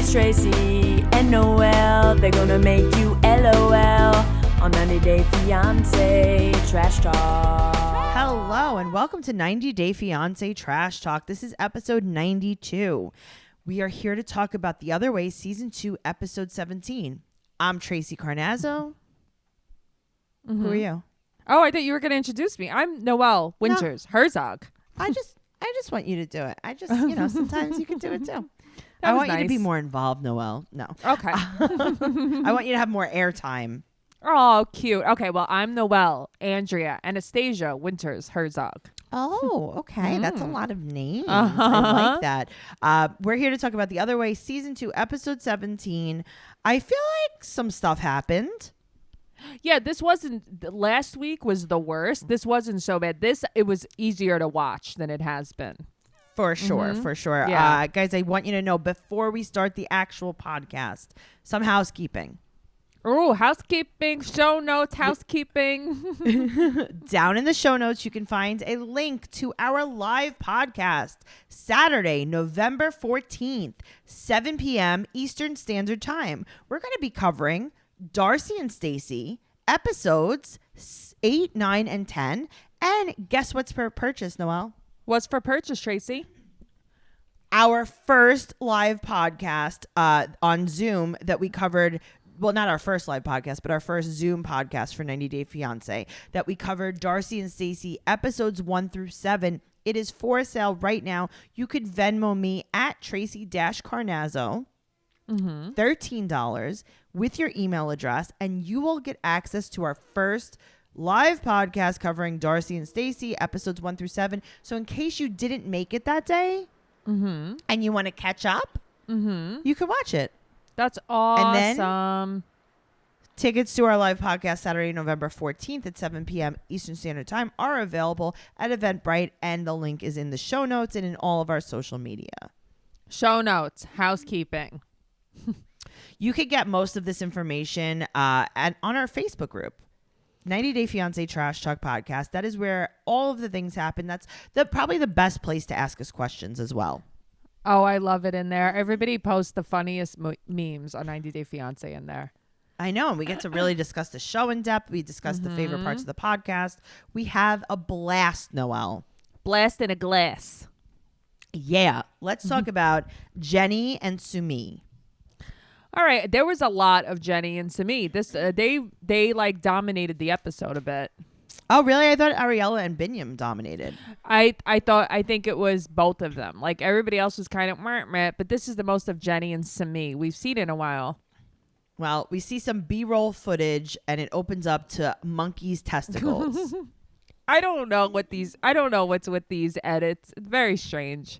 It's Tracey and Noelle. They're gonna make you LOL on 90 Day Fiancé Trash Talk. Hello and welcome to 90 Day Fiancé Trash Talk. This is episode 92. We are here to talk about The Other Way, season 2, episode 17. I'm Tracey Carnazzo. Who are you? Oh, I thought you were going to introduce me. I'm Noelle Winters, Herzog. I just want you to do it. Sometimes you can do it too. That I was want you to be nice. more involved, Noelle. No. Okay. I want you to have more airtime. Oh, cute. Okay, well, I'm Noelle, Andrea, Anastasia Winters, Herzog. Oh, okay. That's a lot of names. I like that. We're here to talk about The Other Way, season 2, episode 17. I feel like some stuff happened. Yeah, this wasn't, last week was the worst. This wasn't so bad. It was easier to watch than it has been. For sure, for sure. Yeah. Guys, I want you to know before we start the actual podcast, some housekeeping. Oh, housekeeping, show notes, housekeeping. Down in the show notes, you can find a link to our live podcast, Saturday, November 14th, 7 p.m. Eastern Standard Time. We're going to be covering Darcy and Stacey, episodes 8, 9, and 10. And guess what's for purchase, Noelle? What's for purchase, Tracey? Our first live podcast on Zoom that we covered. Well, not our first live podcast, but our first Zoom podcast for 90 Day Fiancé that we covered Darcy and Stacey episodes 1 through 7. It is for sale right now. You could Venmo me at Tracey-Carnazzo, $13 with your email address, and you will get access to our first live podcast covering Darcy and Stacey episodes 1 through 7. So in case you didn't make it that day and you want to catch up, you can watch it. That's awesome. And then tickets to our live podcast Saturday, November 14th at 7 p.m. Eastern Standard Time are available at Eventbrite, and the link is in the show notes and in all of our social media. Show notes, housekeeping. You could get most of this information on our Facebook group, 90 Day Fiancé Trash Talk Podcast. That is where all of the things happen. That's probably the best place to ask us questions as well. Oh, I love it in there. Everybody posts the funniest memes on 90 Day Fiancé in there. I know. And we get to really discuss the show in depth. We discuss the favorite parts of the podcast. We have a blast, Noelle. Blast in a glass. Yeah. Let's talk about Jenny and Sumi. All right. There was a lot of Jenny and Sumi. This they like dominated the episode a bit. Oh, really? I thought Ariella and Binyam dominated. I think it was both of them. Like everybody else was kind of meh, but this is the most of Jenny and Sumi we've seen in a while. Well, we see some B-roll footage and it opens up to Monkey's testicles. I don't know what's with these edits. It's very strange.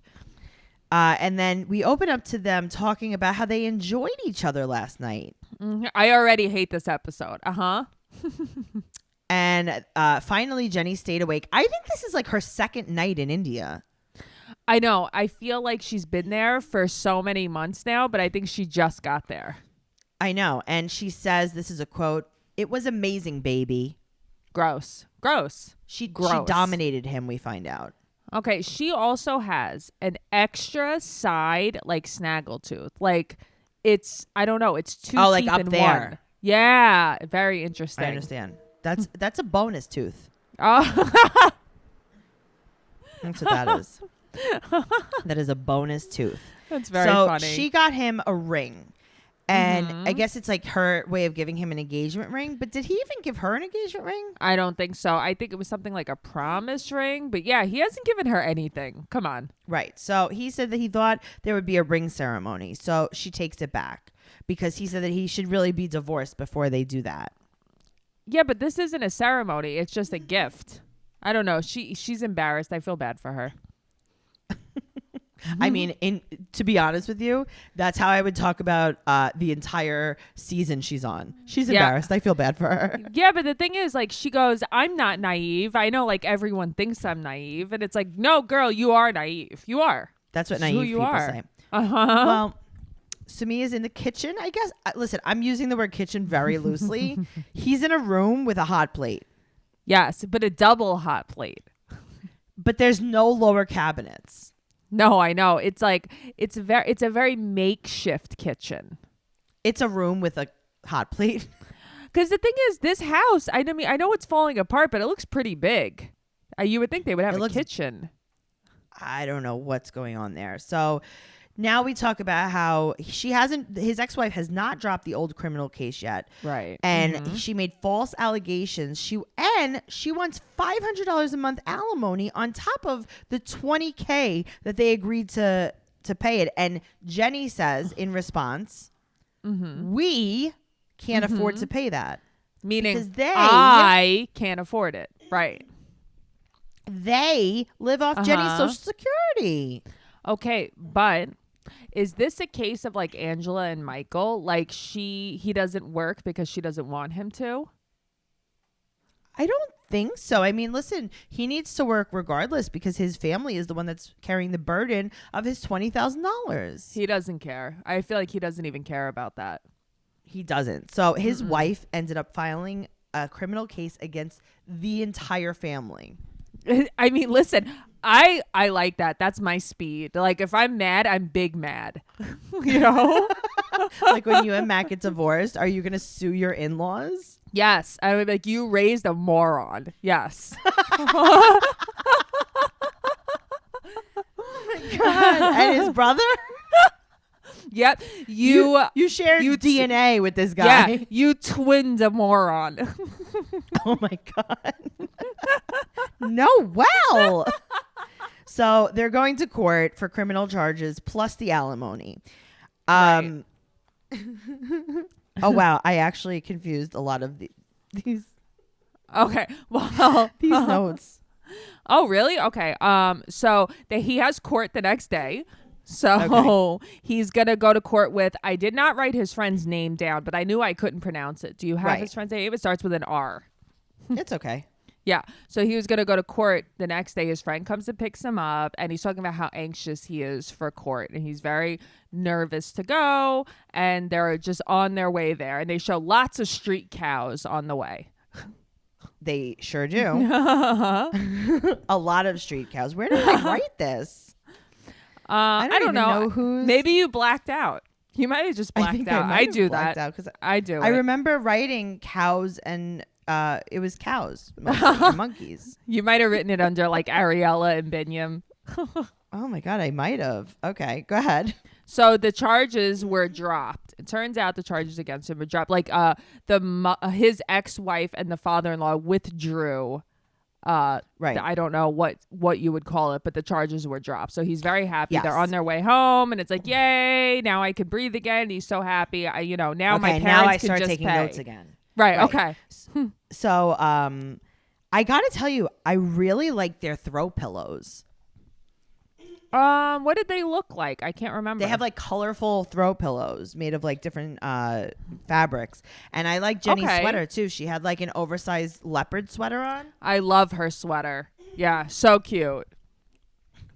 And then we open up to them talking about how they enjoyed each other last night. I already hate this episode. And finally, Jenny stayed awake. I think this is like her second night in India. I know. I feel like she's been there for so many months now, but I think she just got there. I know. And she says, this is a quote, "It was amazing, baby." Gross. She dominated him, we find out. Okay. She also has an extra side, like snaggletooth. Like it's, I don't know. It's two like teeth up in there. one. Yeah. Very interesting. I understand. That's a bonus tooth. Oh. That's what that is. That is a bonus tooth. That's very funny. So she got him a ring. And I guess it's like her way of giving him an engagement ring. But did he even give her an engagement ring? I don't think so. I think it was something like a promise ring. But yeah, he hasn't given her anything. Come on. Right. So he said that he thought there would be a ring ceremony. So she takes it back because he said that he should really be divorced before they do that. Yeah, but this isn't a ceremony. It's just a gift. I don't know. She's embarrassed. I feel bad for her. I mean, to be honest with you, that's how I would talk about the entire season she's on. She's embarrassed. I feel bad for her. Yeah, but the thing is, like, she goes, "I'm not naive. I know, like, everyone thinks I'm naive." And it's like, no, girl, you are naive. You are. That's what naive people say. Well, Sumi is in the kitchen, I guess. Listen, I'm using the word kitchen very loosely. He's in a room with a hot plate. Yes, but a double hot plate. But there's no lower cabinets. No, I know. It's like it's a very makeshift kitchen. It's a room with a hot plate. Because the thing is, this house, I mean, I know it's falling apart, but it looks pretty big. You would think they would have a kitchen. I don't know what's going on there. So now we talk about how his ex-wife has not dropped the old criminal case yet. Right. And she made false allegations. She wants $500 a month alimony on top of the $20K that they agreed to pay it. And Jenny says in response, we can't afford to pay that. Meaning I can't afford it. Right. They live off Jenny's Social Security. Okay, but is this a case of like Angela and Michael? Like he doesn't work because she doesn't want him to? I don't think so. I mean, listen, he needs to work regardless because his family is the one that's carrying the burden of his $20,000. He doesn't care. I feel like he doesn't even care about that. He doesn't. So his wife ended up filing a criminal case against the entire family. I mean, listen, I like that. That's my speed. Like if I'm mad, I'm big mad. You know? Like when you and Matt get divorced, are you going to sue your in-laws? Yes. I would be like, you raised a moron. Yes. Oh my God. And his brother? Yep. You shared DNA with this guy. Yeah. You twinned a moron. Oh my God. Noelle. So they're going to court for criminal charges plus the alimony. Right. Oh wow, I actually confused a lot of these. Okay. Well, these notes. Oh, really? Okay. So he has court the next day. So he's going to go to court with, I did not write his friend's name down, but I knew I couldn't pronounce it. Do you have his friend's name? It starts with an R. It's okay. Yeah. So he was going to go to court the next day. His friend comes and picks him up, and he's talking about how anxious he is for court. And he's very nervous to go, and they're just on their way there. And they show lots of street cows on the way. They sure do. A lot of street cows. Where did I write this? I don't even know who's. Maybe you blacked out. You might have just blacked out. I do that. I do. I remember writing cows and it was cows, mostly, monkeys. You might have written it under like Ariella and Binyam. Oh my God, I might have. Okay, go ahead. So the charges were dropped. It turns out the charges against him were dropped. Like his ex-wife and the father-in-law withdrew. Right. I don't know what you would call it, but the charges were dropped. So he's very happy. Yes. They're on their way home, and it's like, yay! Now I can breathe again. He's so happy. Now my parents now I can start just taking pay. notes again. Right. Okay. So I gotta tell you, I really like their throw pillows. What did they look like? I can't remember. They have like colorful throw pillows made of like different fabrics. And I like Jenny's sweater too. She had like an oversized leopard sweater on. I love her sweater. Yeah, so cute.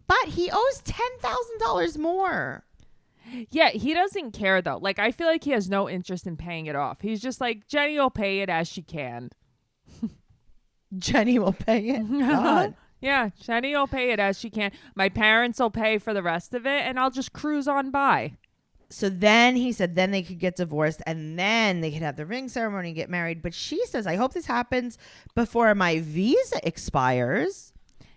But he owes $10,000 more. Yeah, he doesn't care though. Like I feel like he has no interest in paying it off. He's just like, Jenny will pay it as she can. Jenny will pay it. God. Yeah, Jenny will pay it as she can. My parents will pay for the rest of it, and I'll just cruise on by. So then he said then they could get divorced, and then they could have the ring ceremony and get married. But she says, I hope this happens before my visa expires.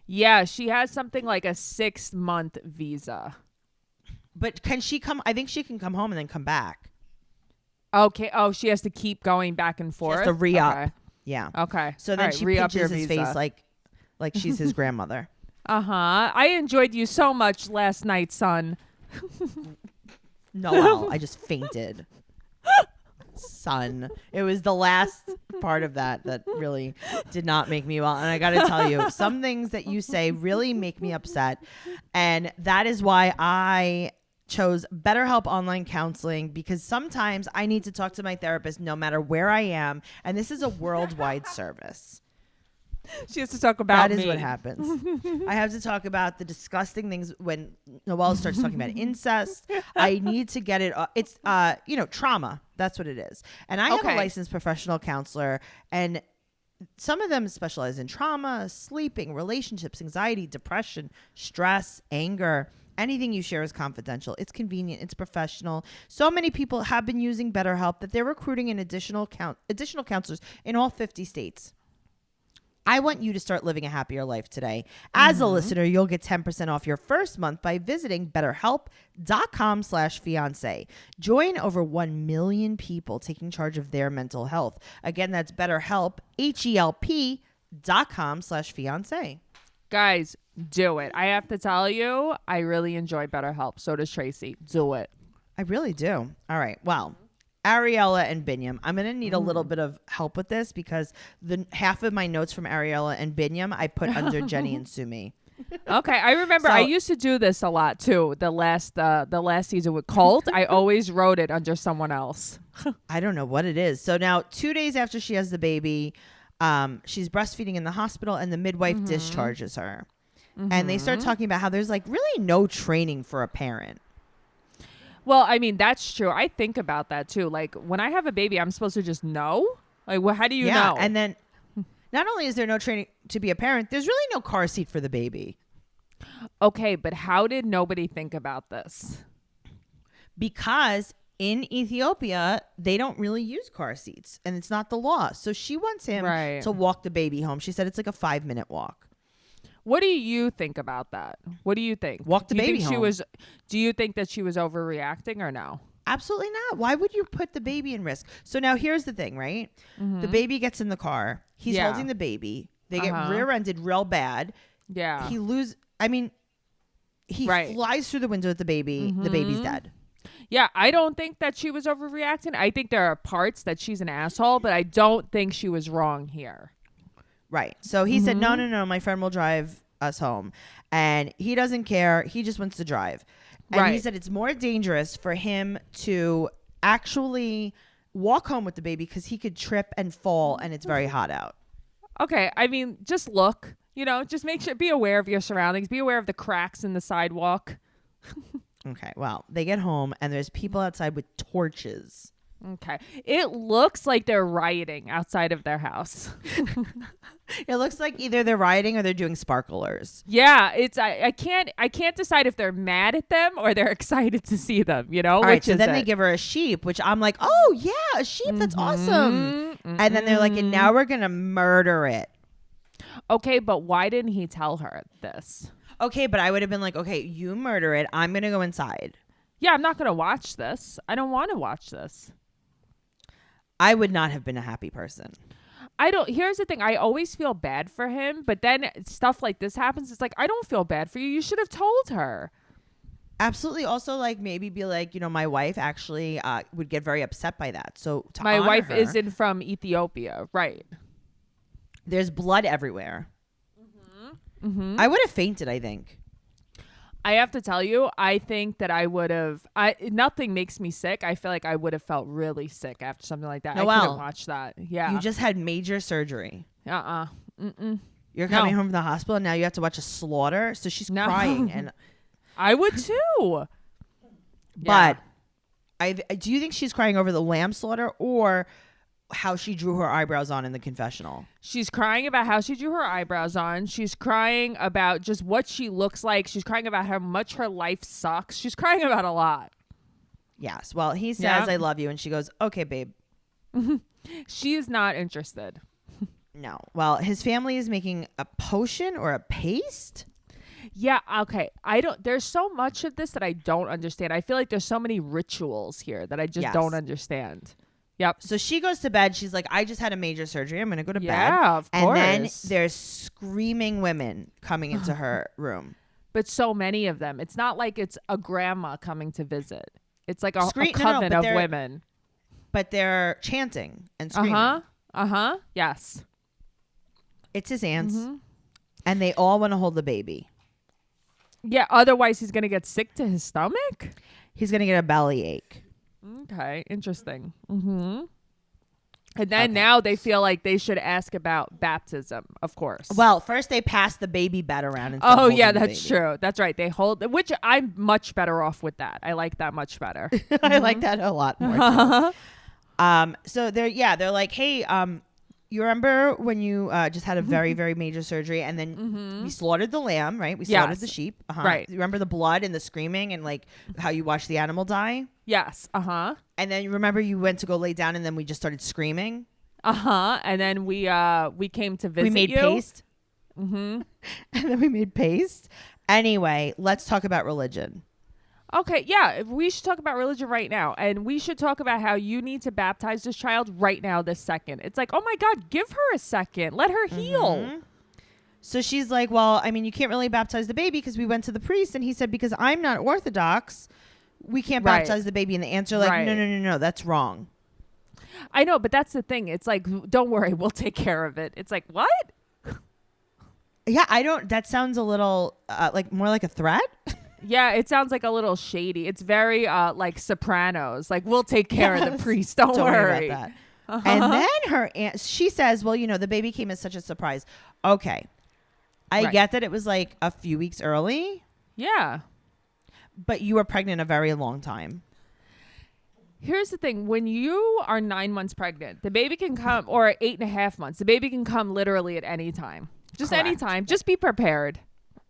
Yeah, she has something like a 6-month visa. But can she come? I think she can come home and then come back. Okay. Oh, she has to keep going back and forth? She has to re-up. Okay. Yeah. Okay. So then she pinches his face like she's his grandmother. I enjoyed you so much last night, son. Noelle, I just fainted. Son. It was the last part of that really did not make me well. And I got to tell you, some things that you say really make me upset. And that is why I chose BetterHelp Online Counseling, because sometimes I need to talk to my therapist no matter where I am. And this is a worldwide service. She has to talk about That is what happens. I have to talk about the disgusting things when Noelle starts talking about incest. I need to get it. It's, trauma. That's what it is. And I have a licensed professional counselor, and some of them specialize in trauma, sleeping, relationships, anxiety, depression, stress, anger. Anything you share is confidential. It's convenient. It's professional. So many people have been using BetterHelp that they're recruiting an additional counselors in all 50 states. I want you to start living a happier life today. As a listener, you'll get 10% off your first month by visiting BetterHelp.com/fiance. Join over 1 million people taking charge of their mental health. Again, that's BetterHelp, HELP.com/fiance. Guys, do it. I have to tell you, I really enjoy BetterHelp. So does Tracey. Do it. I really do. All right. Well, Ariella and Binyam. I'm going to need a little bit of help with this because the half of my notes from Ariella and Binyam I put under Jenny and Sumi. Okay, I remember I used to do this a lot too. The last season with Colt, I always wrote it under someone else. I don't know what it is. So now 2 days after she has the baby, she's breastfeeding in the hospital and the midwife discharges her. And they start talking about how there's like really no training for a parent. Well, I mean, that's true. I think about that too. Like when I have a baby, I'm supposed to just know? Like, well, how do you know? And then not only is there no training to be a parent, there's really no car seat for the baby. Okay, but how did nobody think about this? Because in Ethiopia, they don't really use car seats and it's not the law. So she wants him to walk the baby home. She said it's like a 5-minute walk. What do you think about that? What do you think? Walk the baby home. Do you think that she was overreacting or no? Absolutely not. Why would you put the baby in risk? So now here's the thing, right? The baby gets in the car. He's holding the baby. They get rear-ended real bad. Yeah. He flies through the window with the baby. The baby's dead. Yeah, I don't think that she was overreacting. I think there are parts that she's an asshole, but I don't think she was wrong here. Right. So he said, no, my friend will drive us home. And he doesn't care. He just wants to drive. And he said it's more dangerous for him to actually walk home with the baby because he could trip and fall and it's very hot out. Okay. I mean, just look, just be aware of your surroundings. Be aware of the cracks in the sidewalk. Okay. Well, they get home and there's people outside with torches. Okay. It looks like they're rioting outside of their house. It looks like either they're rioting or they're doing sparklers. Yeah, it's I can't decide if they're mad at them or they're excited to see them, All right, so then they give her a sheep, which I'm like, "Oh, yeah, a sheep. That's awesome." And then they're like, "And now we're going to murder it." Okay, but why didn't he tell her this? Okay, but I would have been like, "Okay, you murder it. I'm going to go inside." Yeah, I'm not going to watch this. I don't want to watch this. I would not have been a happy person. Here's the thing. I always feel bad for him, but then stuff like this happens. It's like, I don't feel bad for you. You should have told her. Absolutely. Also, like maybe be like, my wife actually would get very upset by that. So my wife isn't from Ethiopia. Right. There's blood everywhere. I would have fainted, I think. I have to tell you, I think that I would have. Nothing makes me sick. I feel like I would have felt really sick after something like that. Noelle, I couldn't watch that. Yeah, you just had major surgery. You're coming home from the hospital and now you have to watch a slaughter. So she's crying, and I would too. But do you think she's crying over the lamb slaughter or how she drew her eyebrows on in the confessional? She's crying about how she drew her eyebrows on. She's crying about just what she looks like. She's crying about how much her life sucks. She's crying about a lot. Yes. Well, he says, I love you. And she goes, okay, babe. She is not interested. No. Well, his family is making a potion or a paste. Yeah. Okay. There's so much of this that I don't understand. I feel like there's so many rituals here that I just don't understand. Yep. So she goes to bed. She's like, I just had a major surgery. I'm going to go to bed. Yeah, of course. And then there's screaming women coming into her room. But so many of them. It's not like it's a grandma coming to visit. It's like a coven of women. But they're chanting and screaming. Yes. It's his aunts. And they all want to hold the baby. Yeah. Otherwise, he's going to get sick to his stomach. He's going to get a belly ache. Okay, interesting. And then now they feel like they should ask about baptism, of course. Well, first they pass the baby bed around. Oh, yeah, that's true. That's right. They hold, which I'm much better off with that. I like that much better. I like that a lot more. So they're like, hey, you remember when you just had a very, very major surgery and then we slaughtered the lamb, right? We slaughtered the sheep. Right. You remember the blood and the screaming and like how you watched the animal die? Yes. And then you remember you went to go lay down and then we just started screaming? And then we came to visit you. We made paste. And then we made paste. Anyway, let's talk about religion. Okay, yeah, we should talk about religion right now. And we should talk about how you need to baptize this child right now, this second. It's like, oh my God, give her a second. Let her heal. So she's like, well, I mean, you can't really baptize the baby because we went to the priest and he said, because I'm not Orthodox, we can't baptize the baby. And the answer like, no, that's wrong. I know, but that's the thing. It's like, don't worry, we'll take care of it. It's like, what? Yeah, that sounds a little like more like a threat. Yeah, it sounds like a little shady. It's very like Sopranos. Like, we'll take care of the priest. Don't worry about that. And then her aunt, she says, well, the baby came as such a surprise. Okay. I get that it was like a few weeks early. Yeah. But you were pregnant a very long time. Here's the thing. When you are 9 months pregnant, the baby can come, or 8.5 months, the baby can come literally at any time. Just any time. Just be prepared.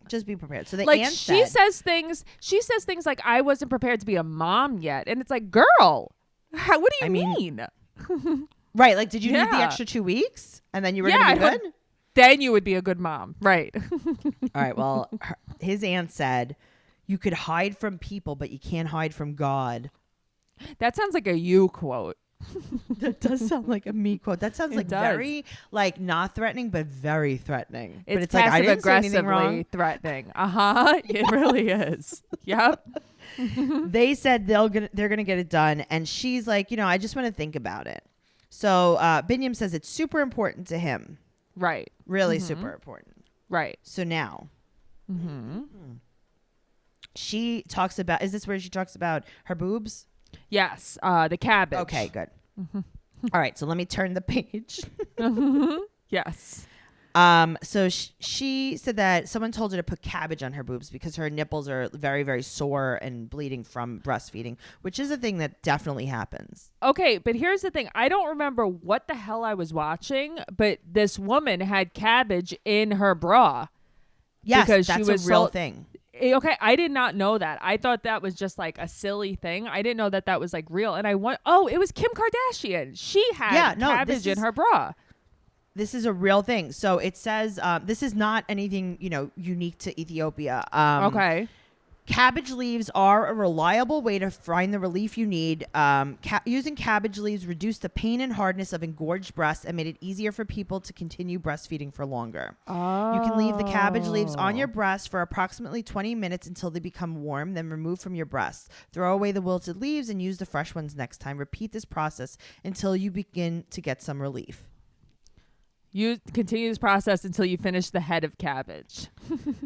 Just be prepared. So the like aunt she says things like, I wasn't prepared to be a mom yet. And it's like, girl, what do you mean? Right. Like, did you need the extra 2 weeks? And then you were going to be good? Then you would be a good mom. Right. All right. Well, his aunt said you could hide from people, but you can't hide from God. That sounds like a you quote. That does sound like a me quote. That sounds like very like not threatening, but very threatening. It's like I didn't say anything aggressively wrong. threatening. It really is. Yep. They said they're gonna get it done, and she's like, I just want to think about it. So Binyam says it's super important to him. Right. Really super important. Right. So now, she talks about. Is this where she talks about her boobs? Yes, the cabbage. Okay, good. All right, so let me turn the page. Yes. So she said that someone told her to put cabbage on her boobs because her nipples are very, very sore and bleeding from breastfeeding, which is a thing that definitely happens. Okay, but here's the thing. I don't remember what the hell I was watching, but this woman had cabbage in her bra. Yes, because that's she was a real thing. Okay, I did not know that. I thought that was just like a silly thing. I didn't know that was like real. And it was Kim Kardashian. She had cabbage in her bra. This is a real thing. So it says this is not anything, unique to Ethiopia. Okay. Cabbage leaves are a reliable way to find the relief you need. Using cabbage leaves reduced the pain and hardness of engorged breasts and made it easier for people to continue breastfeeding for longer. Oh. You can leave the cabbage leaves on your breast for approximately 20 minutes until they become warm, then remove from your breast. Throw away the wilted leaves and use the fresh ones next time. Repeat this process until you begin to get some relief. You continue this process until you finish the head of cabbage.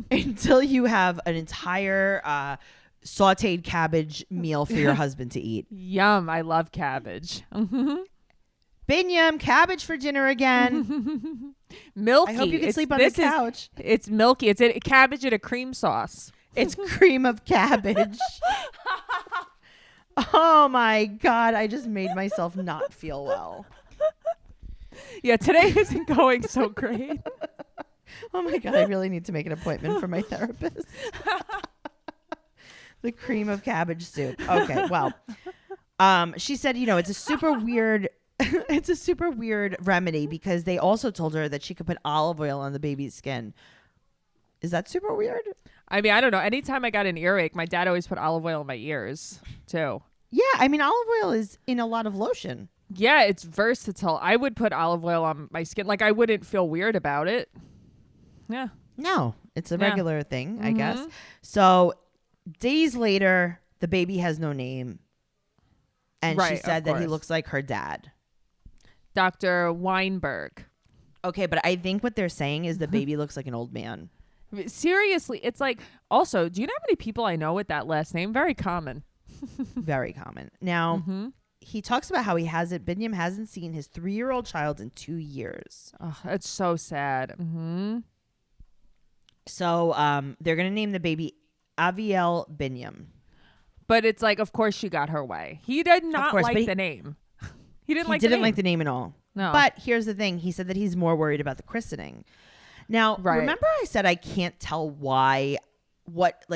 Until you have an entire sauteed cabbage meal for your husband to eat. Yum. I love cabbage. Binyam, cabbage for dinner again. Milky. I hope you can sleep on the couch. It's milky. It's a cabbage in a cream sauce. It's cream of cabbage. Oh my God. I just made myself not feel well. Yeah, today isn't going so great. Oh my God, I really need to make an appointment for my therapist. The cream of cabbage soup. Okay, well, she said, it's a super weird, remedy because they also told her that she could put olive oil on the baby's skin. Is that super weird? I mean, I don't know. Anytime I got an earache, my dad always put olive oil in my ears too. Yeah, I mean, olive oil is in a lot of lotion. Yeah, it's versatile. I would put olive oil on my skin. Like, I wouldn't feel weird about it. Yeah. No, it's a regular thing, I guess. So days later, the baby has no name. And she said that he looks like her dad. Dr. Weinberg. Okay, but I think what they're saying is the baby looks like an old man. Seriously, it's like, also, do you know how many people I know with that last name? Very common. Very common. Now... He talks about how Binyam hasn't seen his 3-year-old child in 2 years. Oh, that's so sad. Mm-hmm. So they're going to name the baby Aviel Binyam. But it's like, of course she got her way. He did not like the name. He didn't like the name at all. No. But here's the thing. He said that he's more worried about the christening. Now, remember I said I can't tell why,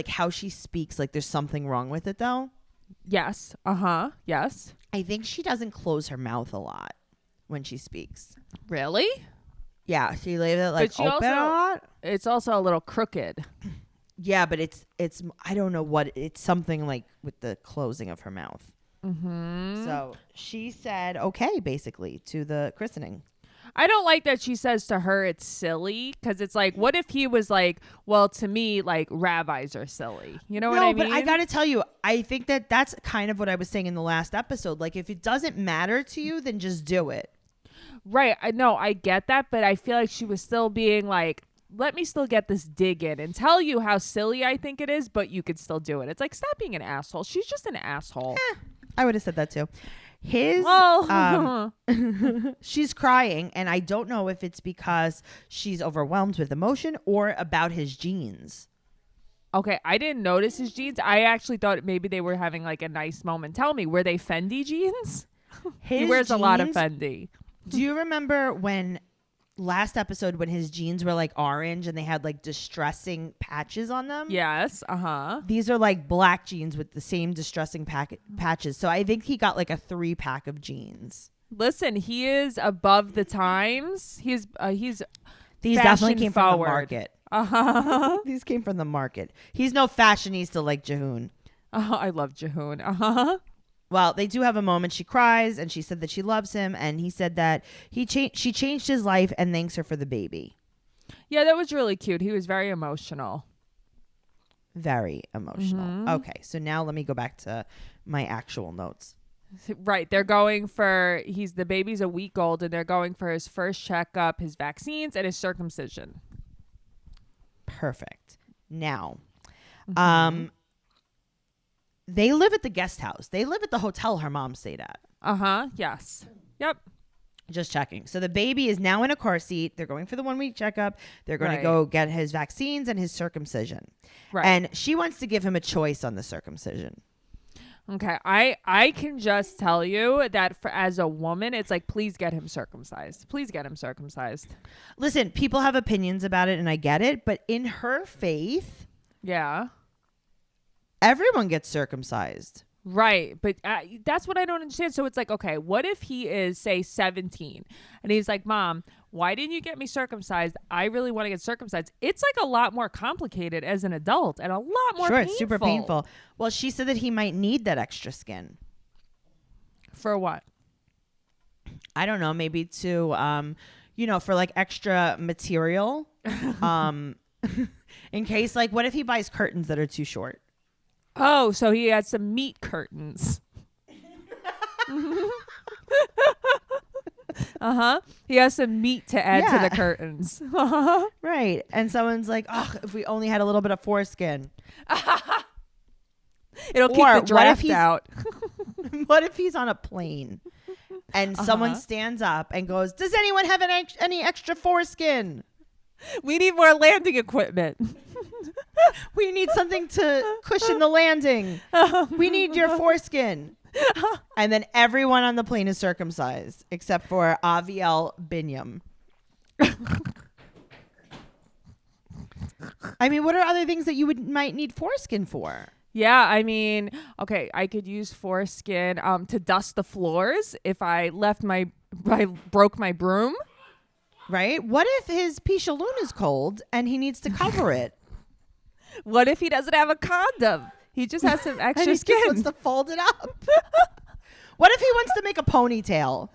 how she speaks, like there's something wrong with it though? Yes. Yes. I think she doesn't close her mouth a lot when she speaks. Really? Yeah, she leaves it like open a lot. It's also a little crooked. Yeah, but it's I don't know what, it's something like with the closing of her mouth. Mm-hmm. So she said okay, basically, to the christening. I don't like that she says to her it's silly, because it's like, what if he was like, well, to me, like, rabbis are silly. You know what I mean? No, but I got to tell you, I think that that's kind of what I was saying in the last episode. Like, if it doesn't matter to you, then just do it. Right. I know. I get that. But I feel like she was still being like, let me still get this dig in and tell you how silly I think it is, but you could still do it. It's like, stop being an asshole. She's just an asshole. I would have said that too. She's crying, and I don't know if it's because she's overwhelmed with emotion or about his jeans. Okay, I didn't notice his jeans. I actually thought maybe they were having like a nice moment. Tell me, were they Fendi jeans? He wears a lot of Fendi. Do you remember when last episode when his jeans were like orange and they had like distressing patches on them? Yes. These are like black jeans with the same distressing patches. So I think he got like a 3-pack of jeans. Listen, he is above the times. He's these definitely came forward. from the market. These came from the market. He's no fashionista like Jihoon. I love Jihoon. Well, they do have a moment. She cries and she said that she loves him, and he said that she changed his life and thanks her for the baby. Yeah, that was really cute. He was very emotional. Very emotional. Mm-hmm. Okay, so now let me go back to my actual notes. Right. They're going for, the baby's a week old, and they're going for his first checkup, his vaccines, and his circumcision. Perfect. Now, they live at the guest house. They live at the hotel her mom stayed at. Yes. Yep. Just checking. So the baby is now in a car seat. They're going for the 1-week checkup. They're going to go get his vaccines and his circumcision. Right. And she wants to give him a choice on the circumcision. Okay. I can just tell you that as a woman, it's like, please get him circumcised. Please get him circumcised. Listen, people have opinions about it, and I get it. But in her faith, yeah, everyone gets circumcised. Right. But that's what I don't understand. So it's like, okay, what if he is, say, 17 and he's like, Mom, why didn't you get me circumcised? I really want to get circumcised. It's like a lot more complicated as an adult and a lot more painful. It's super painful. Well, she said that he might need that extra skin. For what? I don't know. Maybe to, for like extra material. In case, like, what if he buys curtains that are too short? Oh, so he had some meat curtains. He has some meat to add to the curtains. Right. And someone's like, oh, if we only had a little bit of foreskin. It'll keep the draft out. What if he's on a plane and someone stands up and goes, does anyone have any extra foreskin? We need more landing equipment. We need something to cushion the landing. We need your foreskin. And then everyone on the plane is circumcised except for Aviel Binyam. I mean, what are other things that you might need foreskin for? Yeah, I mean, okay, I could use foreskin to dust the floors if I broke my broom. Right? What if his Pichaloon is cold and he needs to cover it? What if he doesn't have a condom? He just has some extra and he skin. just wants to fold it up. What if he wants to make a ponytail?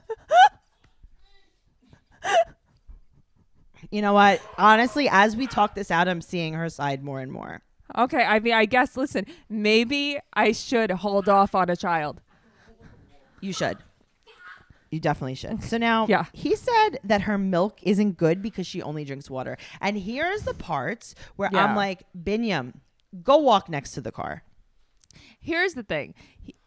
You know what? Honestly, as we talk this out, I'm seeing her side more and more. Okay, I mean, I guess, listen, maybe I should hold off on a child. You should. You definitely should. So now he said that her milk isn't good because she only drinks water. And here's the parts where I'm like, Binyam, go walk next to the car. Here's the thing.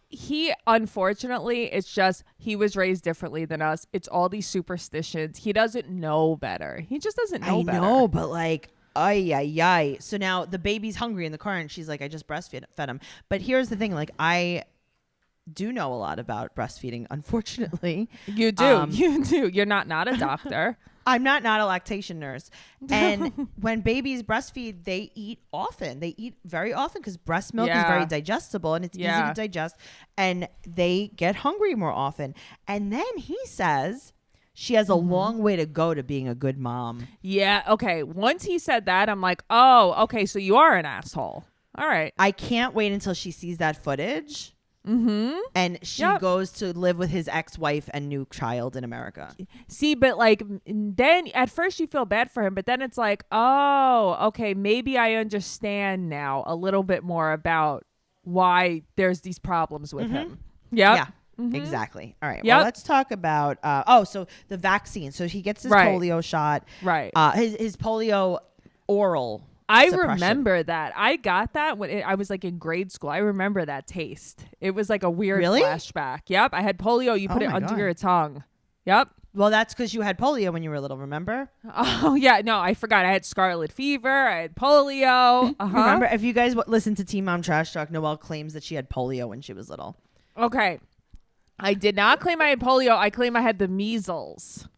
He unfortunately, it's just he was raised differently than us. It's all these superstitions. He doesn't know better. He just doesn't know better. I know, but like, ay. So now the baby's hungry in the car and she's like, I just breastfed him. But here's the thing. Like, do know a lot about breastfeeding, unfortunately. You do. You do. You're not a doctor. I'm not a lactation nurse. And when babies breastfeed, they eat often. They eat very often because breast milk is very digestible and it's easy to digest. And they get hungry more often. And then he says she has a long way to go to being a good mom. Yeah. Okay. Once he said that, I'm like, oh, okay. So you are an asshole. All right. I can't wait until she sees that footage. And she goes to live with his ex-wife and new child in America. See, but like then at first you feel bad for him, but then it's like, oh, okay, maybe I understand now a little bit more about why there's these problems with him. Yep. Yeah. Exactly. All right. Well, let's talk about so the vaccine. So he gets his polio shot. Right. His polio oral. I remember that. I got that when I was like in grade school. I remember that taste. It was like a weird flashback. Yep. I had polio. You put it under your tongue. Yep. Well, that's because you had polio when you were little, remember? Oh, yeah. No, I forgot. I had scarlet fever. I had polio. Remember, if you guys listen to Teen Mom Trash Talk, Noelle claims that she had polio when she was little. Okay. I did not claim I had polio. I claim I had the measles.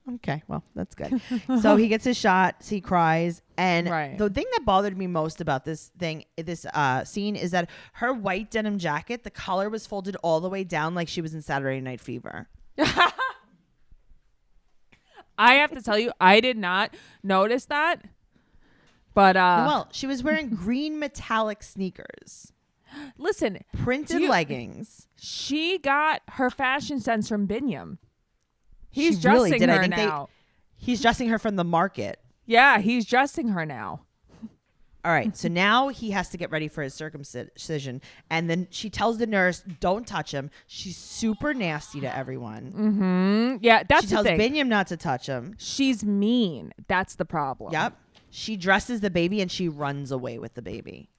Okay, well, that's good. So he gets his shot, he cries, and the thing that bothered me most about this scene is that her white denim jacket, the collar was folded all the way down like she was in Saturday Night Fever. I have to tell you, I did not notice that. But well, she was wearing green metallic sneakers. Listen, printed leggings. She got her fashion sense from Binyam. He's dressing her now. He's dressing her from the market. Yeah, he's dressing her now. All right. So now he has to get ready for his circumcision. And then she tells the nurse, don't touch him. She's super nasty to everyone. Mm-hmm. Yeah, that's the thing. She tells Binyam not to touch him. She's mean. That's the problem. Yep. She dresses the baby and she runs away with the baby.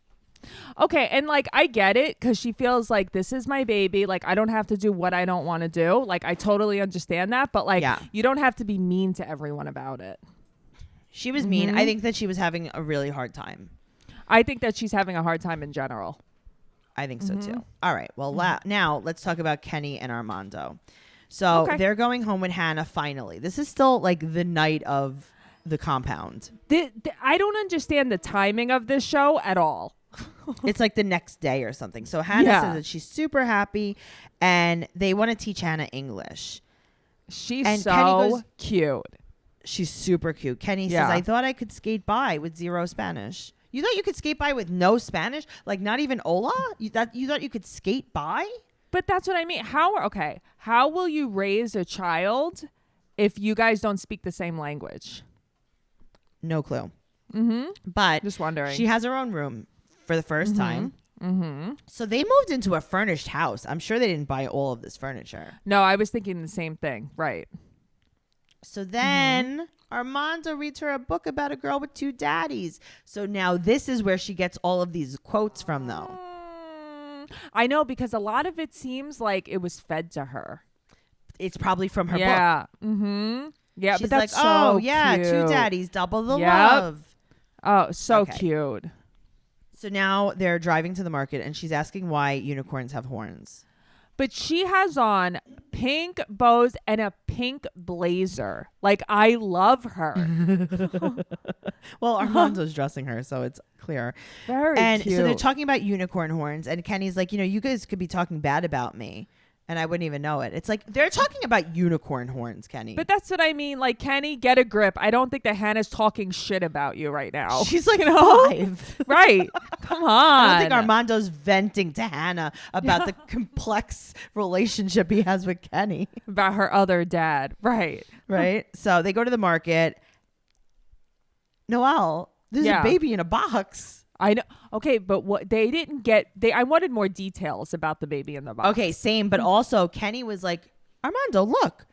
Okay, and like I get it because she feels like this is my baby. Like I don't have to do what I don't want to do. Like I totally understand that, but like you don't have to be mean to everyone about it. She was mean. I think that she was having a really hard time. I think that she's having a hard time in general. I think so too. All right. Well, now let's talk about Kenny and Armando. So they're going home with Hannah finally. This is still like the night of the compound. I don't understand the timing of this show at all. It's like the next day or something. So Hannah says that she's super happy and they want to teach Hannah English. She's so cute. She's super cute. Kenny says, I thought I could skate by with zero Spanish. You thought you could skate by with no Spanish? Like not even hola? You thought you could skate by? But that's what I mean. How will you raise a child if you guys don't speak the same language? No clue. But just wondering. She has her own room for the first time. So they moved into a furnished house. I'm sure they didn't buy all of this furniture. No, I was thinking the same thing. Right. So then Armando reads her a book about a girl with two daddies. So now this is where she gets all of these quotes from, though. I know, because a lot of it seems like it was fed to her. It's probably from her book. Yeah. Yeah, she's but that's like, so yeah, cute. two daddies, double the love. Oh, so cute. So now they're driving to the market and she's asking why unicorns have horns. But she has on pink bows and a pink blazer. Like, I love her. Well, Armando's dressing her, so it's clear. Very cute. So they're talking about unicorn horns, and Kenny's like, you guys could be talking bad about me, and I wouldn't even know it. It's like, they're talking about unicorn horns, Kenny. But that's what I mean. Like, Kenny, get a grip. I don't think that Hannah's talking shit about you right now. She's like 5. Right. Come on. I don't think Armando's venting to Hannah about the complex relationship he has with Kenny. About her other dad. Right. Right. So they go to the market. Noelle, there's a baby in a box. I know. Okay, but what they didn't get, I wanted more details about the baby in the box. Okay, same. But also, Kenny was like, Armando, look,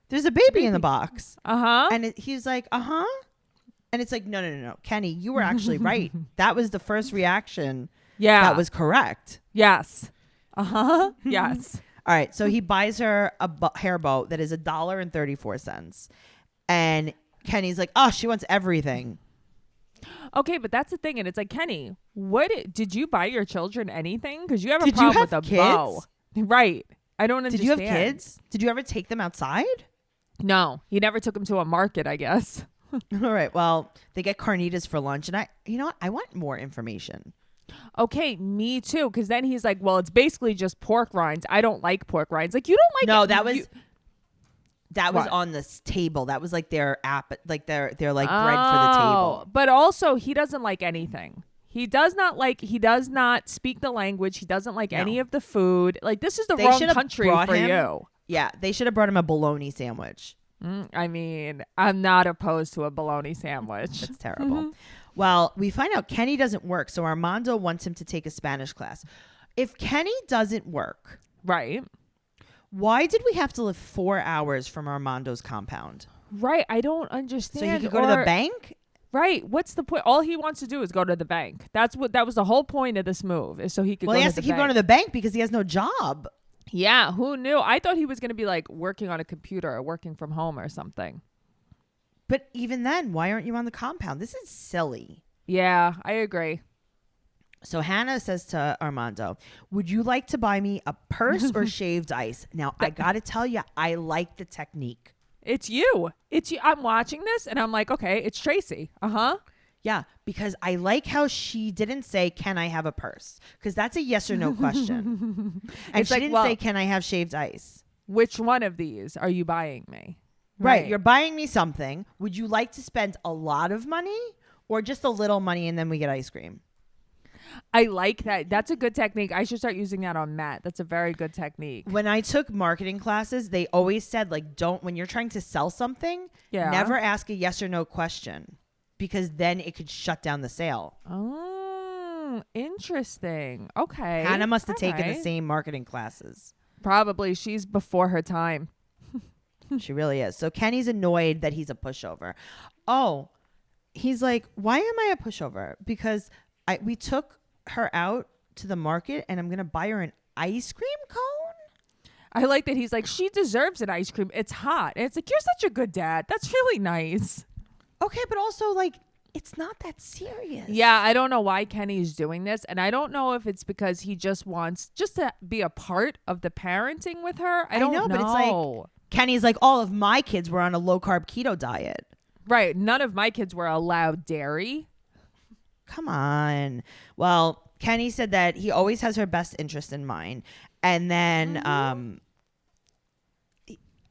there's a baby in the box. And he's like, And it's like, no. Kenny, you were actually right. That was the first reaction. Yeah. That was correct. Yes. Yes. All right. So he buys her a hair bow that is $1.34. And Kenny's like, oh, she wants everything. Okay, but that's the thing. And it's like, Kenny, what did you buy your children anything? Because you have a problem with a bow. Right. I don't understand. Did you have kids? Did you ever take them outside? No, he never took them to a market, I guess. All right. Well, they get carnitas for lunch, and you know what? I want more information. Okay, me too. Because then he's like, well, it's basically just pork rinds. I don't like pork rinds. Like, you don't like No, it. that was on this table. That was like their app, like their like bread for the table. But also, he doesn't like anything. He does not speak the language. He doesn't like any of the food. Like, this is the wrong country for you. Yeah, they should have brought him a bologna sandwich. I mean, I'm not opposed to a bologna sandwich. That's terrible. Well, we find out Kenny doesn't work, so Armando wants him to take a Spanish class. If Kenny doesn't work, right? Why did we have to live 4 hours from Armando's compound? Right, I don't understand. So he could go to the bank? Right. What's the point? All he wants to do is go to the bank. That was the whole point of this move, is so he could. Well, he has to keep going to the bank because he has no job. Yeah, who knew? I thought he was going to be like working on a computer or working from home or something. But even then, why aren't you on the compound? This is silly. Yeah, I agree. So Hannah says to Armando, would you like to buy me a purse or shaved ice? Now, I got to tell you, I like the technique. It's you. It's you. I'm watching this and I'm like, okay, it's Tracey. Uh-huh. Yeah, because I like how she didn't say, can I have a purse? Because that's a yes or no question. And she didn't say, can I have shaved ice? Which one of these are you buying me? Right. You're buying me something. Would you like to spend a lot of money or just a little money and then we get ice cream? I like that. That's a good technique. I should start using that on Matt. That's a very good technique. When I took marketing classes, they always said, like, when you're trying to sell something, never ask a yes or no question, because then it could shut down the sale. Oh, interesting. Okay. Hannah must have taken the same marketing classes. Probably. She's before her time. She really is. So Kenny's annoyed that he's a pushover. Oh, he's like, why am I a pushover? Because we took her out to the market and I'm going to buy her an ice cream cone. I like that he's like, she deserves an ice cream. It's hot. And it's like, you're such a good dad. That's really nice. Okay, but also, like, it's not that serious. Yeah, I don't know why Kenny's doing this. And I don't know if it's because he just wants to be a part of the parenting with her. I don't know. But it's like, Kenny's like, all of my kids were on a low-carb keto diet. Right. None of my kids were allowed dairy. Come on. Well, Kenny said that he always has her best interest in mind. And then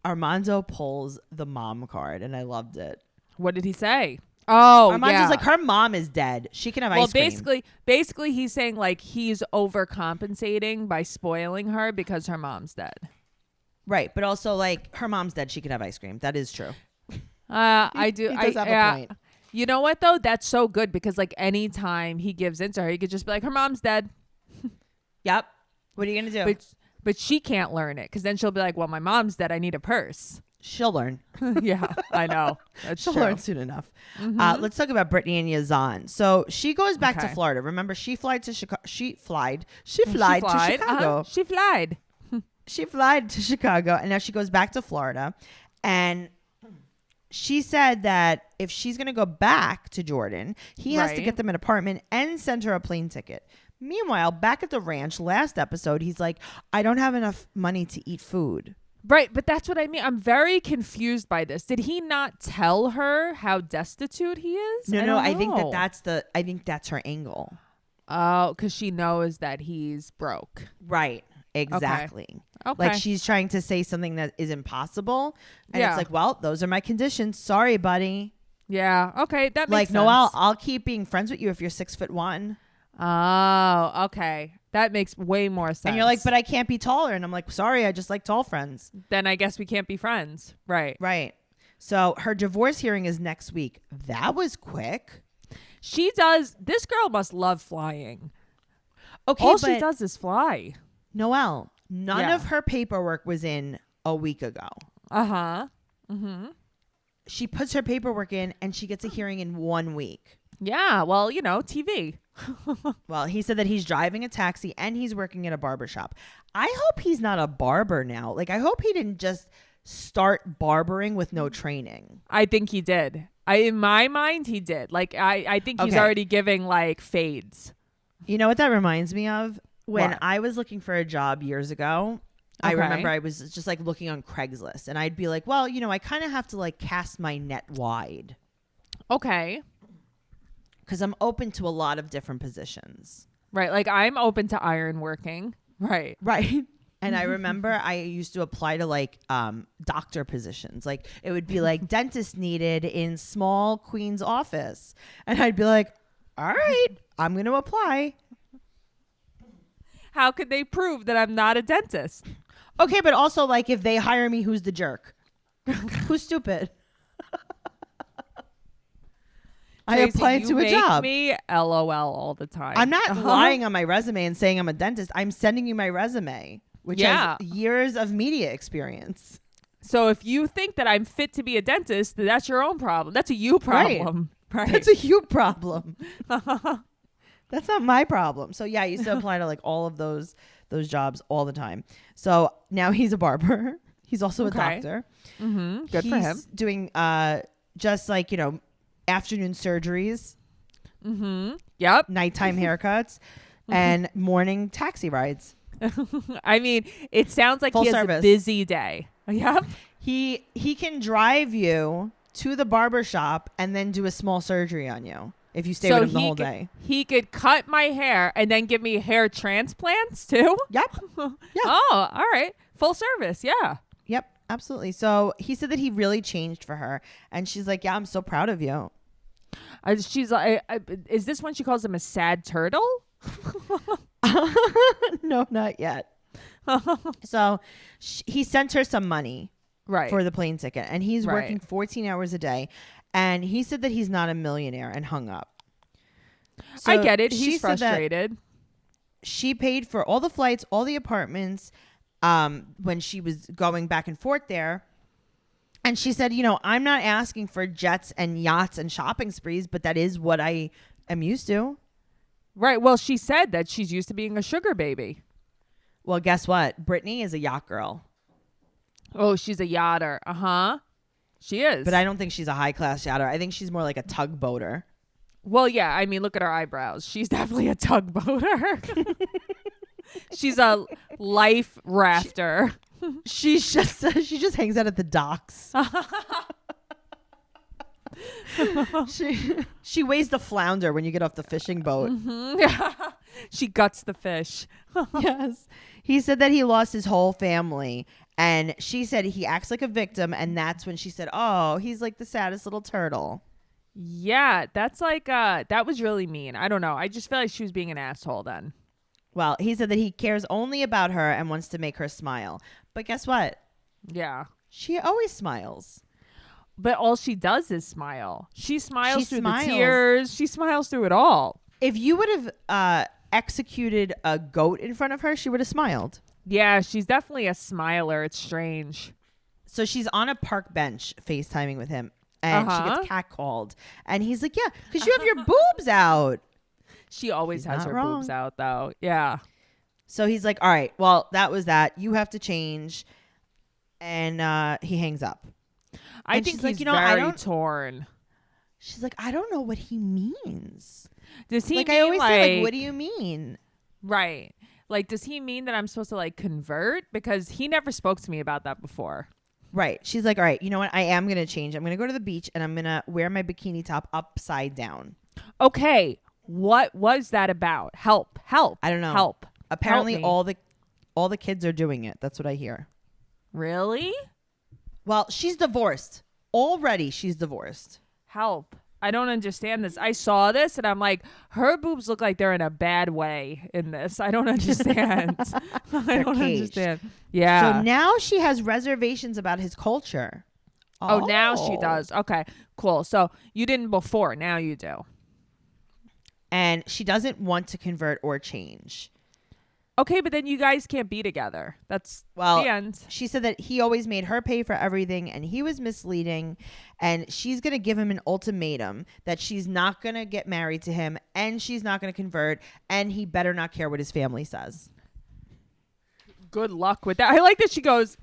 Armando pulls the mom card, and I loved it. What did he say? Oh, Armando's like, her mom is dead. She can have ice cream. Well, basically he's saying, like, he's overcompensating by spoiling her because her mom's dead. Right. But also, like, her mom's dead. She can have ice cream. That is true. I do. He does have a point. You know what, though? That's so good because, like, anytime he gives into her, he could just be like, her mom's dead. Yep. What are you going to do? But she can't learn it because then she'll be like, well, my mom's dead. I need a purse. She'll learn. Yeah, I know. She'll learn soon enough. Let's talk about Brittany and Yazan. So she goes back to Florida. Remember, she flied to Chicago. She flied to Chicago. She flied. She flied to Chicago, and now she goes back to Florida. And she said that if she's going to go back to Jordan, he has to get them an apartment and send her a plane ticket. Meanwhile, back at the ranch, last episode, he's like, I don't have enough money to eat food. Right, but that's what I mean. I'm very confused by this. Did he not tell her how destitute he is? No. I think that's her angle. Oh, because she knows that he's broke. Right. Exactly. Okay. Like, she's trying to say something that is impossible. And it's like, well, those are my conditions. Sorry, buddy. Yeah. Okay. That makes sense. Like, Noelle, I'll keep being friends with you if you're 6'1". Oh, okay. That makes way more sense. And you're like, but I can't be taller. And I'm like, sorry, I just like tall friends. Then I guess we can't be friends. Right. Right. So her divorce hearing is next week. That was quick. She does. This girl must love flying. Okay. All she does is fly. Noelle, none of her paperwork was in a week ago. Uh-huh. Mm-hmm. She puts her paperwork in and she gets a hearing in 1 week. Yeah. Well, TV. Well, he said that he's driving a taxi and he's working at a barbershop. I hope he's not a barber now. Like, I hope he didn't just start barbering with no training. I think he did. In my mind, he did. Like, I think he's already giving, like, fades. You know what that reminds me of? When What? I was looking for a job years ago, I remember I was just like looking on Craigslist, and I'd be like, well, I kind of have to like cast my net wide. Okay. Because I'm open to a lot of different positions. Right. Like I'm open to iron working. Right. Right. And I remember I used to apply to like doctor positions. Like it would be like dentist needed in small Queen's office. And I'd be like, all right, I'm going to apply. How could they prove that I'm not a dentist? Okay, but also like if they hire me, who's the jerk? Who's stupid? I Tracey, applied to a job. Me LOL all the time. I'm not lying on my resume and saying I'm a dentist. I'm sending you my resume, which has years of media experience. So if you think that I'm fit to be a dentist, that's your own problem. That's a you problem. Right. That's a you problem. That's not my problem. So yeah, I used to apply to like all of those jobs all the time. So now he's a barber. He's also a doctor. Mm-hmm. Good for him. He's doing just like, afternoon surgeries. Mm-hmm. Yep. Nighttime haircuts and morning taxi rides. I mean, it sounds like Full he has service. a busy day. Yep. He can drive you to the barber shop and then do a small surgery on you if you stay with him the whole day. He could cut my hair and then give me hair transplants too. Yep. Yeah. Oh, all right. Full service. Yeah. Yep. Absolutely. So he said that he really changed for her. And she's like, yeah, I'm so proud of you. She's like, is this when she calls him a sad turtle? No, not yet. So he sent her some money for the plane ticket. And he's working 14 hours a day. And he said that he's not a millionaire and hung up. So I get it. He's frustrated. She paid for all the flights, all the apartments when she was going back and forth there. And she said, I'm not asking for jets and yachts and shopping sprees, but that is what I am used to. Right. Well, she said that she's used to being a sugar baby. Well, guess what? Brittany is a yacht girl. Oh, she's a yachter. Uh-huh. She is. But I don't think she's a high-class yachter. I think she's more like a tugboater. Well, yeah. I mean, look at her eyebrows. She's definitely a tugboater. She's a life rafter. She just hangs out at the docks. She weighs the flounder when you get off the fishing boat. Mm-hmm. She guts the fish. Yes. He said that he lost his whole family. And she said he acts like a victim. And that's when she said, oh, he's like the saddest little turtle. Yeah, that's like, that was really mean. I don't know. I just feel like she was being an asshole then. Well, he said that he cares only about her and wants to make her smile. But guess what? Yeah. She always smiles. But all she does is smile. She smiles through the tears. She smiles through it all. If you would have executed a goat in front of her, she would have smiled. Yeah, she's definitely a smiler. It's strange. So she's on a park bench FaceTiming with him. And she gets catcalled. And he's like, yeah, because you have your boobs out. She always has her wrong. boobs out, though. Yeah. So he's like, all right, well, that was that. You have to change. And he hangs up. I think he's very torn. She's like, I don't know what he means. Does he like, mean I always say, like, what do you mean? Right. Like, does he mean that I'm supposed to, like, convert? Because he never spoke to me about that before. Right. She's like, all right, you know what? I am going to change. I'm going to go to the beach and I'm going to wear my bikini top upside down. Okay. What was that about? Help. I don't know. Help. Apparently Help all the kids are doing it. That's what I hear. Really? Well, she's divorced. Already she's divorced. Help. I don't understand this. I saw this and I'm like, her boobs look like they're in a bad way in this. I don't understand. I don't understand. Yeah. So now she has reservations about his culture. Oh, now she does. Okay, cool. So you didn't before. Now you do. And she doesn't want to convert or change. Okay, but then you guys can't be together. That's the end. She said that he always made her pay for everything and he was misleading. And she's going to give him an ultimatum that she's not going to get married to him and she's not going to convert. And he better not care what his family says. Good luck with that. I like that she goes,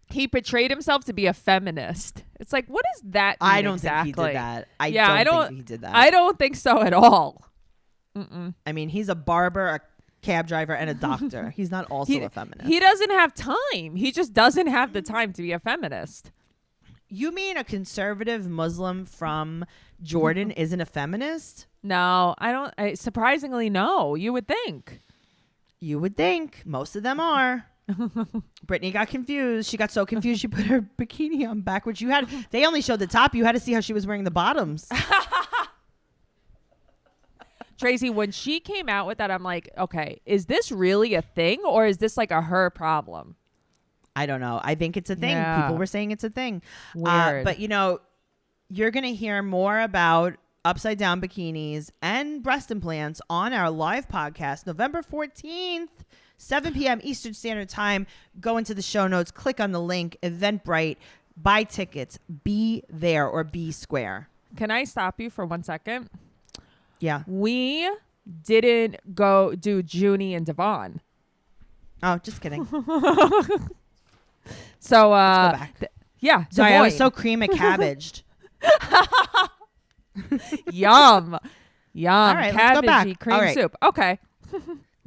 he portrayed himself to be a feminist. It's like, what does that mean I don't exactly? think he did that. I don't think he did that. I don't think so at all. I mean, he's a barber, cab driver, and a doctor. He's not also a feminist. He doesn't have time. He just doesn't have the time to be a feminist. You mean a conservative Muslim from Jordan isn't a feminist? No, I don't. Surprisingly, no. You would think. You would think. Most of them are. Brittany got confused. She got so confused she put her bikini on backwards. They only showed the top. You had to see how she was wearing the bottoms. Tracey, when she came out with that, I'm like, okay, is this really a thing or is this like a her problem? I don't know. I think it's a thing. Yeah. People were saying it's a thing. Weird. But, you're going to hear more about upside down bikinis and breast implants on our live podcast, November 14th, 7 p.m. Eastern Standard Time. Go into the show notes, click on the link, Eventbrite, buy tickets, be there or be square. Can I stop you for 1 second? Yeah. We didn't go do Junie and Deavan. Oh, just kidding. So, let's go back. Yeah. Sorry, I was so cream and cabbaged. Yum. All right, let's go back. Cabbagey cream All right. soup. Okay.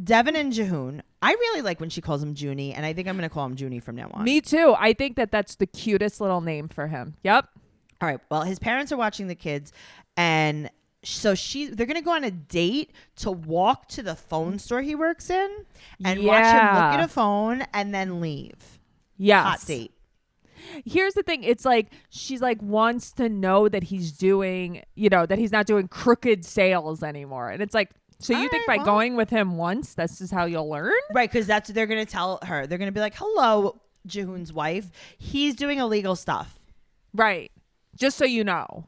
Deavan and Jihoon. I really like when she calls him Junie, and I think I'm going to call him Junie from now on. Me too. I think that's the cutest little name for him. Yep. All right. Well, his parents are watching the kids, and so they're going to go on a date to walk to the phone store he works in and watch him look at a phone and then leave. Yes. Hot date. Here's the thing. It's like she's like wants to know that he's doing, that he's not doing crooked sales anymore. And it's like, so you think by going with him once, that's just how you'll learn? Right. Because that's what they're going to tell her. They're going to be like, hello, Jihoon's wife. He's doing illegal stuff. Right. Just so you know.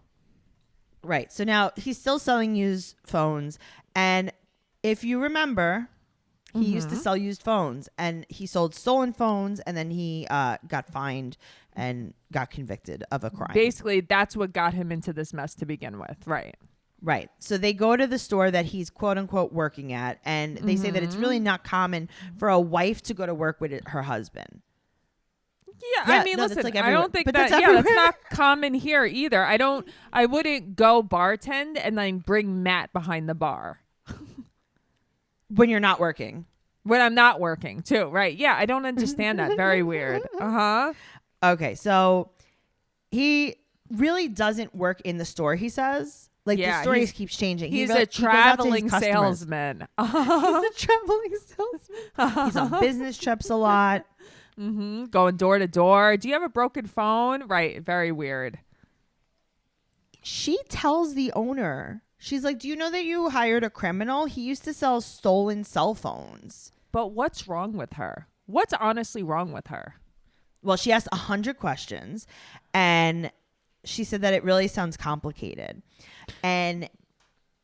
Right. So now he's still selling used phones. And if you remember, he used to sell used phones, and he sold stolen phones, and then he got fined and got convicted of a crime. Basically, that's what got him into this mess to begin with. Right. Right. So they go to the store that he's quote unquote working at, and they say that it's really not common for a wife to go to work with her husband. Yeah, I mean, listen, like I don't think that's not common here either. I wouldn't go bartend and then bring Matt behind the bar. When you're not working. When I'm not working too, right? Yeah, I don't understand that. Very weird. Uh-huh. Okay, so he really doesn't work in the store, he says. Like, the story keeps changing. He's a traveling salesman. He's a traveling salesman. He's on business trips a lot. Going door to door. Do you have a broken phone? Right. Very weird. She tells the owner, she's like, do you know that you hired a criminal? He used to sell stolen cell phones. But what's wrong with her? What's honestly wrong with her? Well, she asked 100 questions, and she said that it really sounds complicated. And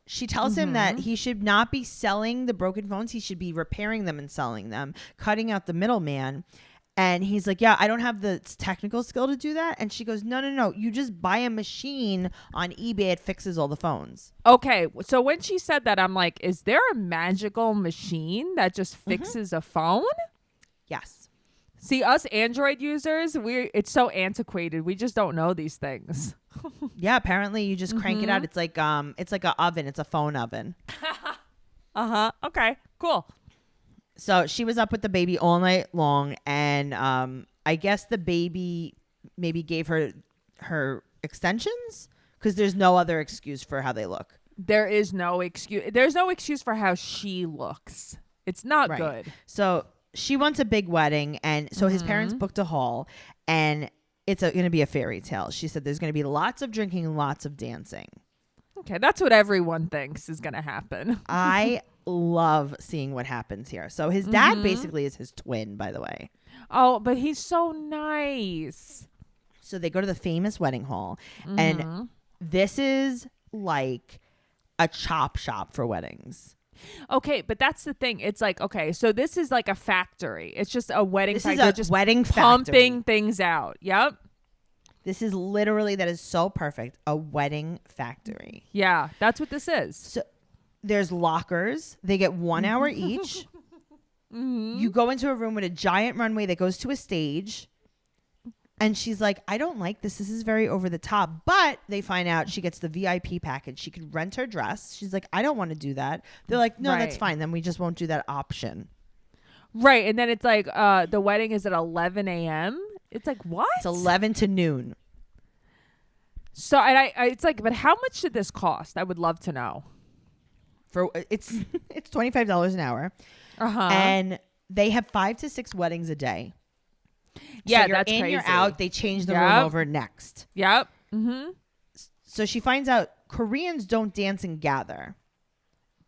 she tells him that he should not be selling the broken phones. He should be repairing them and selling them, cutting out the middleman. And he's like, yeah, I don't have the technical skill to do that. And she goes, no. You just buy a machine on eBay. It fixes all the phones. Okay. So when she said that, I'm like, is there a magical machine that just fixes a phone? Yes. See, us Android users, it's so antiquated. We just don't know these things. Yeah, apparently you just crank it out. It's like an oven. It's a phone oven. Okay, cool. So she was up with the baby all night long, and I guess the baby maybe gave her extensions, because there's no other excuse for how they look. There is no excuse. There's no excuse for how she looks. It's not good. So she wants a big wedding, and so his parents booked a hall, and it's going to be a fairy tale. She said there's going to be lots of drinking, lots of dancing. Okay, that's what everyone thinks is going to happen. I love seeing what happens here. So his dad basically is his twin, by the way. Oh, but he's so nice. So they go to the famous wedding hall, and this is like a chop shop for weddings. Okay, but that's the thing. It's like, okay, so this is like a factory. It's just a wedding factory. This is a just wedding pumping factory. things out. Yep. This is literally, that is so perfect, a wedding factory. Yeah, that's what this is. So there's lockers. They get 1 hour each. You go into a room with a giant runway that goes to a stage. And she's like, I don't like this. This is very over the top. But they find out she gets the VIP package. She could rent her dress. She's like, I don't want to do that. They're like, no, that's fine. Then we just won't do that option. Right. And then it's like the wedding is at 11 a.m. It's like, what? It's 11 to noon. So I it's like, but how much did this cost? I would love to know. For it's $25 an hour. Uh-huh. And they have 5 to 6 weddings a day. Yeah, so you're that's in, crazy. You're out. They change the room over next. Yep. Mm-hmm. So she finds out Koreans don't dance and gather.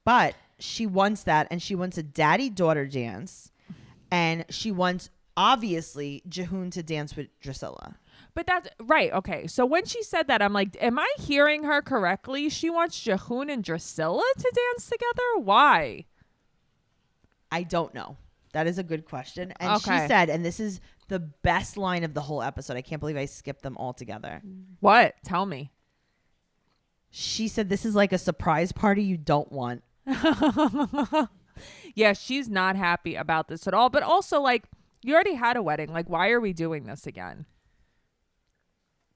But she wants that, and she wants a daddy-daughter dance. And she wants, obviously, Jihoon to dance with Drusilla. But that's right. Okay. So when she said that, I'm like, am I hearing her correctly? She wants Jihoon and Drusilla to dance together? Why? I don't know. That is a good question. And she said, and this is the best line of the whole episode. I can't believe I skipped them all together. What? Tell me. She said, this is like a surprise party you don't want. Yeah, she's not happy about this at all. But also, like, you already had a wedding. Like, why are we doing this again?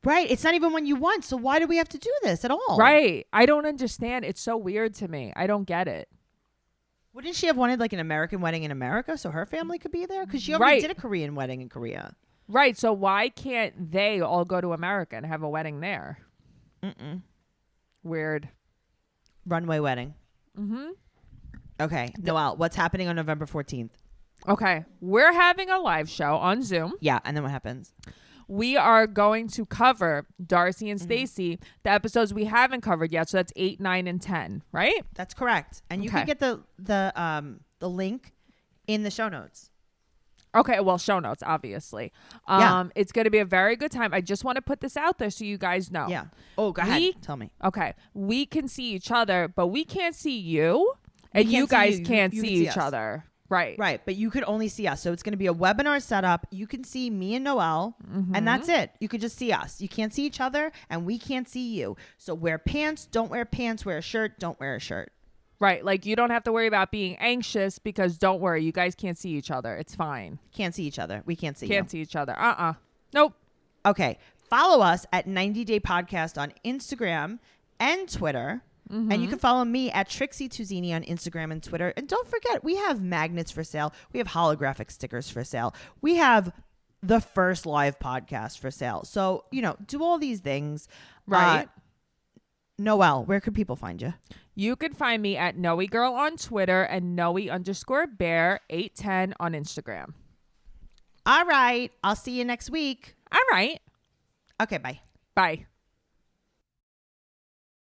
Right. It's not even one you want. So why do we have to do this at all? Right. I don't understand. It's so weird to me. I don't get it. Wouldn't she have wanted like an American wedding in America so her family could be there? Because she already did a Korean wedding in Korea. Right. So why can't they all go to America and have a wedding there? Weird. Runway wedding. Mm-hmm. Okay. Noelle, what's happening on November 14th? Okay. We're having a live show on Zoom. Yeah. And then what happens? We are going to cover Darcy and Stacey, the episodes we haven't covered yet. So that's 8, 9, and 10, right? That's correct. And you can get the link in the show notes. Okay, well, show notes, obviously. It's going to be a very good time. I just want to put this out there so you guys know. Yeah. Oh, go ahead. Tell me. Okay. We can see each other, but we can't see you. And you guys can't see each other. Right. Right. But you could only see us. So it's going to be a webinar setup. You can see me and Noelle, and that's it. You could just see us. You can't see each other, and we can't see you. So wear pants, don't wear pants, wear a shirt, don't wear a shirt. Right. Like, you don't have to worry about being anxious because don't worry. You guys can't see each other. It's fine. Can't see each other. We can't see Can't see each other. Nope. Okay. Follow us at 90 Day Podcast on Instagram and Twitter. And you can follow me at Trixie Tuzini on Instagram and Twitter. And don't forget, we have magnets for sale. We have holographic stickers for sale. We have the first live podcast for sale. So, do all these things. Right. Noelle, where could people find you? You can find me at Noe Girl on Twitter and Noe_Bear810 on Instagram. All right. I'll see you next week. All right. Okay, bye. Bye.